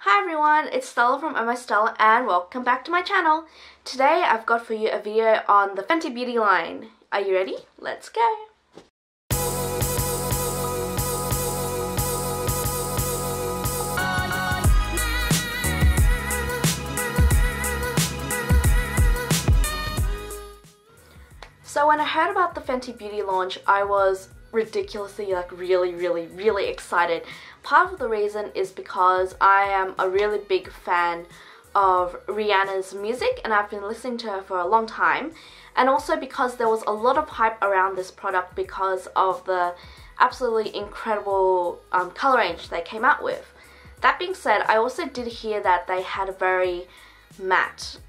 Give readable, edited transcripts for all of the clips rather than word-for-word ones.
Hi everyone, it's Stella from Oh My Stella and welcome back to my channel. Today I've got for you a video on the Fenty Beauty line. Are you ready? Let's go! So when I heard about the Fenty Beauty launch, I was ridiculously really excited. Part of the reason is because I am a really big fan of Rihanna's music and I've been listening to her for a long time, and also because there was a lot of hype around this product because of the absolutely incredible color range they came out with. That being said, I also did hear that they had a very matte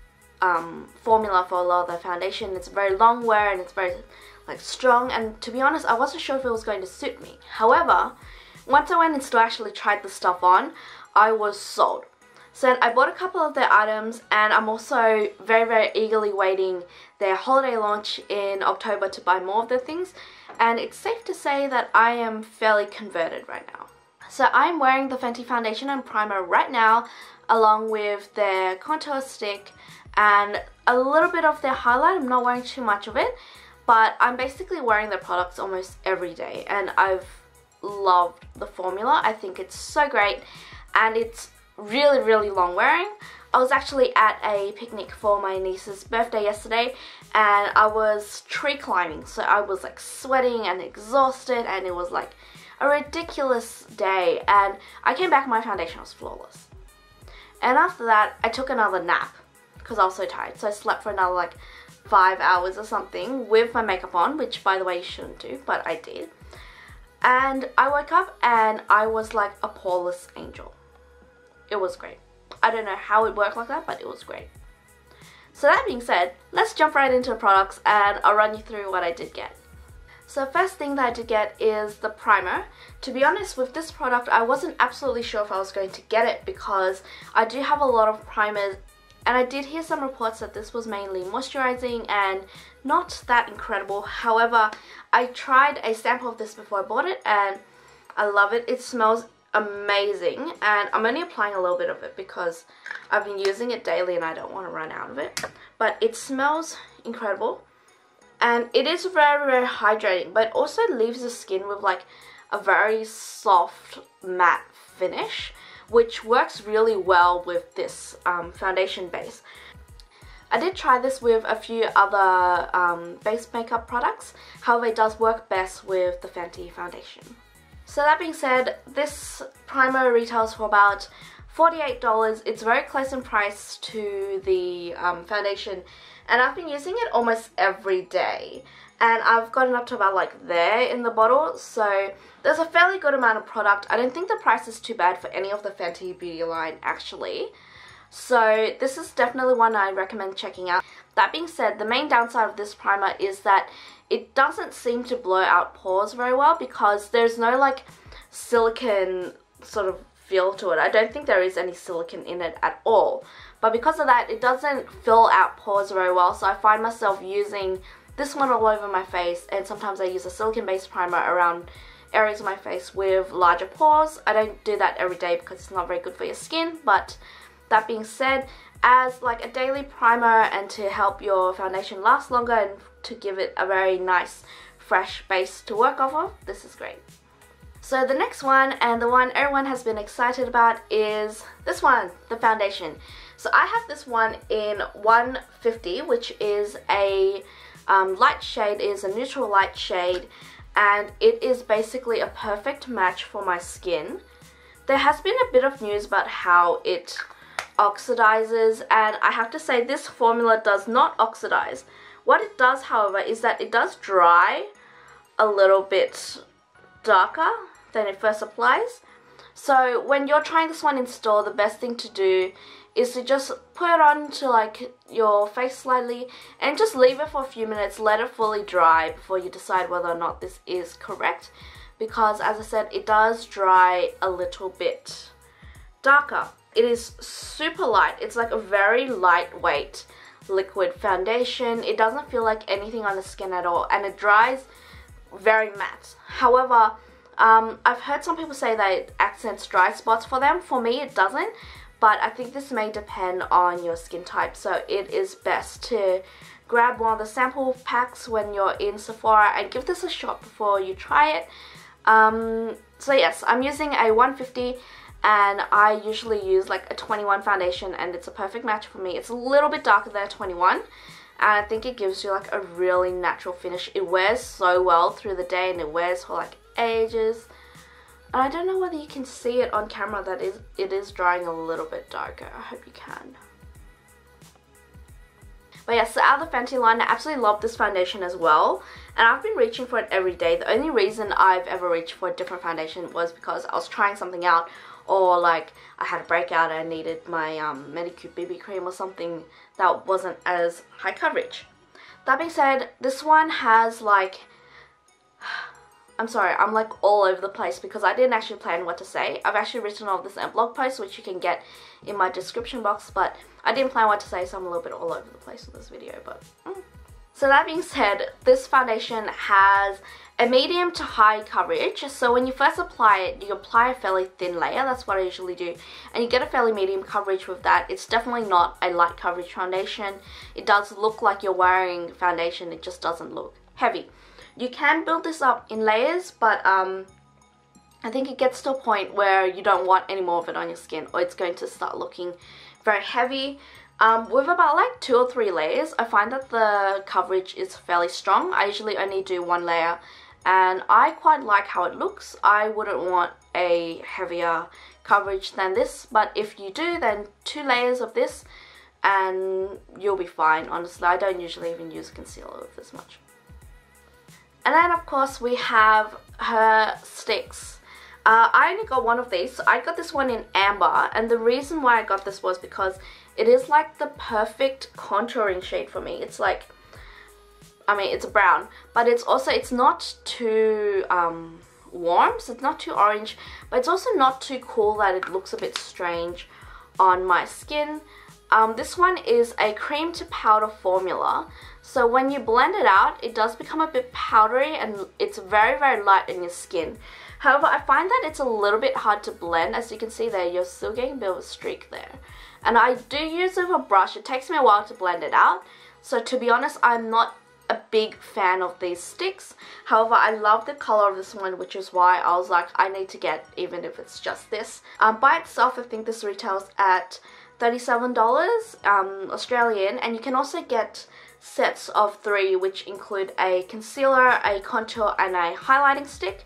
formula for a lot of their foundation. It's very long wear and it's very strong, and to be honest I wasn't sure if it was going to suit me. However, once I went in store actually tried the stuff on, I was sold. So I bought a couple of their items and I'm also very eagerly waiting their holiday launch in October to buy more of their things, and it's safe to say that I am fairly converted right now. So I'm wearing the Fenty foundation and primer right now along with their contour stick and a little bit of their highlight. I'm not wearing too much of it, but I'm basically wearing their products almost every day and I've loved the formula. I think it's so great and it's really long wearing. I was actually at a picnic for my niece's birthday yesterday and I was tree climbing, so I was sweating and exhausted and it was a ridiculous day, and I came back and my foundation was flawless. And after that I took another nap because I was so tired, so I slept for another 5 hours or something with my makeup on, which by the way you shouldn't do, but I did. And I woke up and I was like a poreless angel. It was great. I don't know how it worked like that, but it was great. So that being said, let's jump right into the products and I'll run you through what I did get. So first thing that I did get is the primer. To be honest, with this product I wasn't absolutely sure if I was going to get it because I do have a lot of primers, and I did hear some reports that this was mainly moisturizing and not that incredible. However, I tried a sample of this before I bought it and I love it. It smells amazing and I'm only applying a little bit of it because I've been using it daily and I don't want to run out of it. But it smells incredible and it is very hydrating, but it also leaves the skin with a very soft matte finish, which works really well with this foundation base. I did try this with a few other base makeup products, however it does work best with the Fenty foundation. So that being said, this primer retails for about $48. It's very close in price to the foundation, and I've been using it almost every day. And I've gotten up to about there in the bottle, so there's a fairly good amount of product. I don't think the price is too bad for any of the Fenty Beauty line actually. So this is definitely one I recommend checking out. That being said, the main downside of this primer is that it doesn't seem to blow out pores very well because there's no silicone sort of feel to it. I don't think there is any silicone in it at all. But because of that, it doesn't fill out pores very well, so I find myself using this one all over my face, and sometimes I use a silicone based primer around areas of my face with larger pores. I don't do that every day because it's not very good for your skin, but that being said, as a daily primer and to help your foundation last longer and to give it a very nice fresh base to work off of, this is great. So the next one, and the one everyone has been excited about, is this one, the foundation. So I have this one in 150, which is a light shade, is a neutral light shade, and it is basically a perfect match for my skin. There has been a bit of news about how it oxidizes, and I have to say this formula does not oxidize. What it does, however, is that it does dry a little bit darker than it first applies. So when you're trying this one in store, the best thing to do is to just put it onto your face slightly and just leave it for a few minutes, let it fully dry before you decide whether or not this is correct, because as I said, it does dry a little bit darker. It is super light. It's a very lightweight liquid foundation. It doesn't feel like anything on the skin at all and it dries very matte. However, I've heard some people say that it accents dry spots for them. For me it doesn't, but I think this may depend on your skin type, so it is best to grab one of the sample packs when you're in Sephora and give this a shot before you try it. So yes, I'm using a 150 and I usually use like a 21 foundation, and it's a perfect match for me. It's a little bit darker than a 21, and I think it gives you like a really natural finish. It wears so well through the day and it wears for like ages. And I don't know whether you can see it on camera that it is drying a little bit darker. I hope you can. But yeah, so out of the Fenty line, I absolutely love this foundation as well. And I've been reaching for it every day. The only reason I've ever reached for a different foundation was because I was trying something out, or like I had a breakout and I needed my Medicube BB cream or something that wasn't as high coverage. That being said, this one has like... I'm sorry, I'm like all over the place because I didn't actually plan what to say. I've actually written all this in a blog post, which you can get in my description box, but I didn't plan what to say, so I'm a little bit all over the place with this video. But So that being said, this foundation has a medium to high coverage. So when you first apply it, you apply a fairly thin layer. That's what I usually do, and you get a fairly medium coverage with that. It's definitely not a light coverage foundation. It does look like you're wearing foundation, it just doesn't look heavy. You can build this up in layers, but I think it gets to a point where you don't want any more of it on your skin, or it's going to start looking very heavy. With about like 2 or 3 layers, I find that the coverage is fairly strong. I usually only do 1 layer, and I quite like how it looks. I wouldn't want a heavier coverage than this, but if you do, then 2 layers of this and you'll be fine. Honestly, I don't usually even use concealer with this much. And then of course we have her Stix. I only got one of these. So I got this one in amber, and the reason why I got this was because it is like the perfect contouring shade for me. It's like, I mean, it's a brown, but it's also, it's not too warm, so it's not too orange, but it's also not too cool that it looks a bit strange on my skin. This one is a cream to powder formula, so when you blend it out, it does become a bit powdery and it's very, very light in your skin. However, I find that it's a little bit hard to blend. As you can see there, you're still getting a bit of a streak there. And I do use it with a brush. It takes me a while to blend it out. So to be honest, I'm not a big fan of these sticks. However, I love the color of this one, which is why I was like, I need to get, even if it's just this. By itself, I think this retails at $37 Australian, and you can also get sets of 3, which include a concealer, a contour, and a highlighting stick.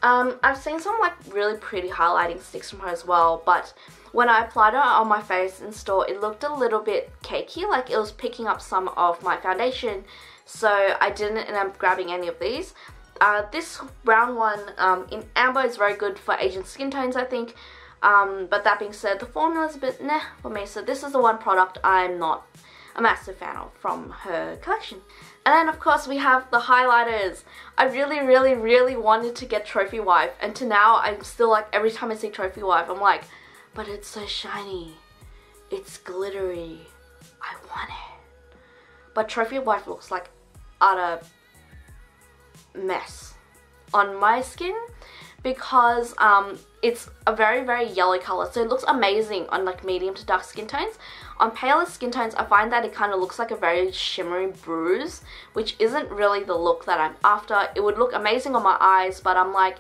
I've seen some like really pretty highlighting sticks from her as well, but when I applied it on my face in store, it looked a little bit cakey, like it was picking up some of my foundation, so I didn't end up grabbing any of these. This brown one in amber is very good for Asian skin tones, I think, but that being said, the formula is a bit meh for me, so this is the one product I'm not a massive fan of from her collection. And then of course we have the highlighters. I really wanted to get Trophy Wife, and to now I'm still like, every time I see Trophy Wife I'm like, but it's so shiny, it's glittery, I want it. But Trophy Wife looks like utter mess on my skin because it's a very yellow color, so it looks amazing on like medium to dark skin tones. On paler skin tones, I find that it kind of looks like a very shimmery bruise, which isn't really the look that I'm after. It would look amazing on my eyes, but I'm like,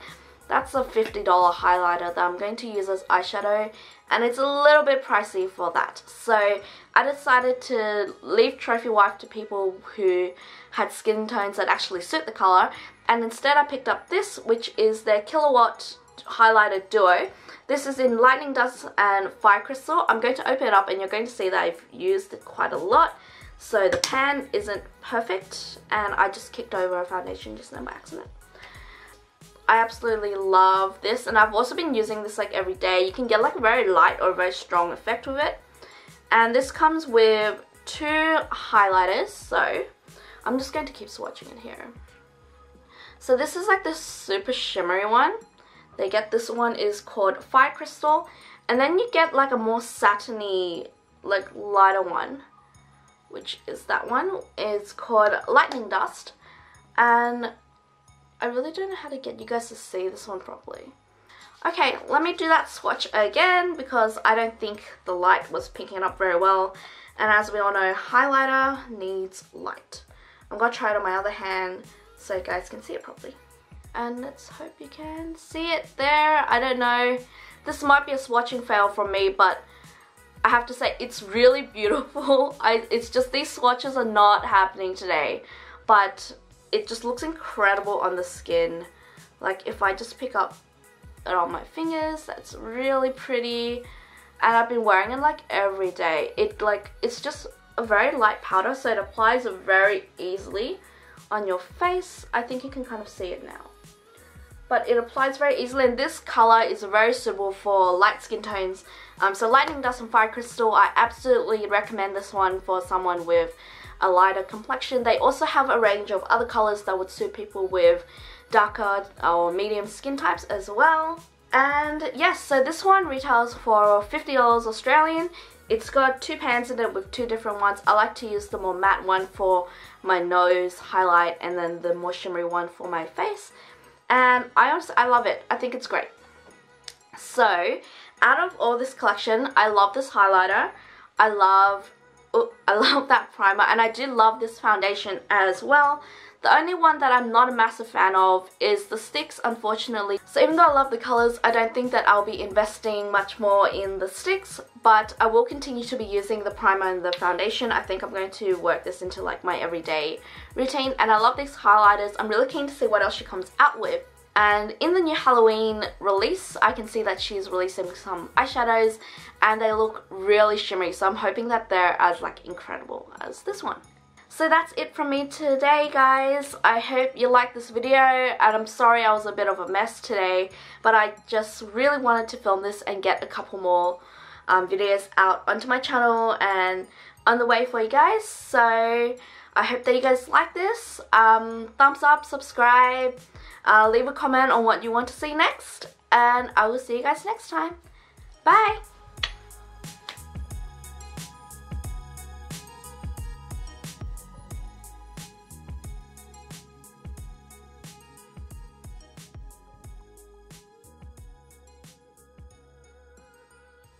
that's a $50 highlighter that I'm going to use as eyeshadow, and it's a little bit pricey for that. So I decided to leave Trophy Wife to people who had skin tones that actually suit the color, and instead I picked up this, which is their Killawatt highlighter duo. This is in Lightning Dust and Fire Crystal. I'm going to open it up and you're going to see that I've used it quite a lot. So the pan isn't perfect, and I just kicked over a foundation just now by accident. I absolutely love this, and I've also been using this like every day. You can get like a very light or very strong effect with it. And this comes with 2 highlighters, so I'm just going to keep swatching it here. So this is like the super shimmery one. They get, this one is called Fire Crystal, and then you get like a more satiny, like lighter one, which is that one. It's called Lightning Dust, and I really don't know how to get you guys to see this one properly. Okay, let me do that swatch again because I don't think the light was picking it up very well. And as we all know, highlighter needs light. I'm going to try it on my other hand so you guys can see it properly. And let's hope you can see it there. I don't know. This might be a swatching fail from me, but I have to say it's really beautiful. It's just these swatches are not happening today. But it just looks incredible on the skin. Like if I just pick up it on my fingers, that's really pretty. And I've been wearing it like every day. It's just a very light powder, so it applies very easily on your face. I think you can kind of see it now. But it applies very easily, and this color is very suitable for light skin tones. So Lightning Dust and Fire Crystal, I absolutely recommend this one for someone with a lighter complexion. They also have a range of other colors that would suit people with darker or medium skin types as well. And yes, so this one retails for $50 Australian. It's got 2 pans in it with 2 different ones. I like to use the more matte one for my nose highlight and then the more shimmery one for my face. And I love it. I think it's great. So out of all this collection, I love this highlighter. I love that primer, and I do love this foundation as well. The only one that I'm not a massive fan of is the Stix, unfortunately. So even though I love the colors, I don't think that I'll be investing much more in the Stix, but I will continue to be using the primer and the foundation. I think I'm going to work this into like my everyday routine, and I love these highlighters. I'm really keen to see what else she comes out with. And in the new Halloween release, I can see that she's releasing some eyeshadows and they look really shimmery, so I'm hoping that they're as like incredible as this one. So that's it from me today, guys. I hope you liked this video, and I'm sorry I was a bit of a mess today, but I just really wanted to film this and get a couple more videos out onto my channel and on the way for you guys. So I hope that you guys like this. Thumbs up, subscribe, leave a comment on what you want to see next, and I will see you guys next time. Bye!